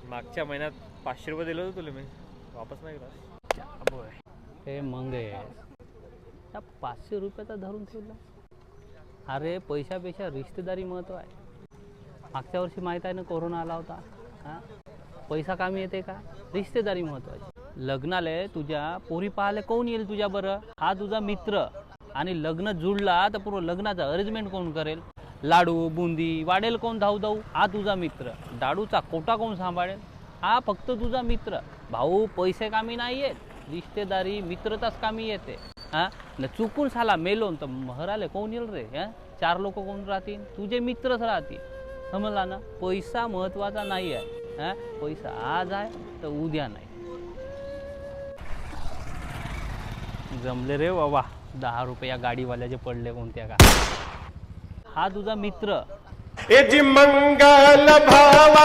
मागच्या महिन्यात 500 रुपये दिले होते तुला मी, वापस नाही केला. हे मंग आहे त्या 500 रुपयाचा धरून ठेवला. अरे पैशापेक्षा रिश्तेदारी महत्व आहे. मागच्या वर्षी माहीत आहे ना कोरोना आला होता. हां, पैसा कामी येते का? रिश्तेदारी महत्वाची. लग्नाला तुझ्या पोरी पाहायला कोण येईल तुझ्या बरं? हा तुझा मित्र. आणि लग्न जुळला तर पूर्ण लग्नाचं अरेंजमेंट कोण करेल? लाडू बुंदी वाढेल कोण धाऊ धाऊ? हा तुझा मित्र. डाडूचा कोटा कोण सांभाळेल? हा फक्त तुझा मित्र. भाऊ पैसे कामी नाही येत, रिश्तेदारी मित्रताच कामी येते. हां, न चुकून साला मेलोन तर महराले कोण येईल रे? हां, 4 लोक कोण राहतील? तुझे मित्रच राहतील. समजला ना? पैसा महत्वाचा नाही आहे. हां, पैसा आज आहे तर उद्या नाही. जमले रे बाबा. 10 रुपये या गाडीवाल्याचे पडले कोणत्या का? हा तुझा मित्र. मंगल भावा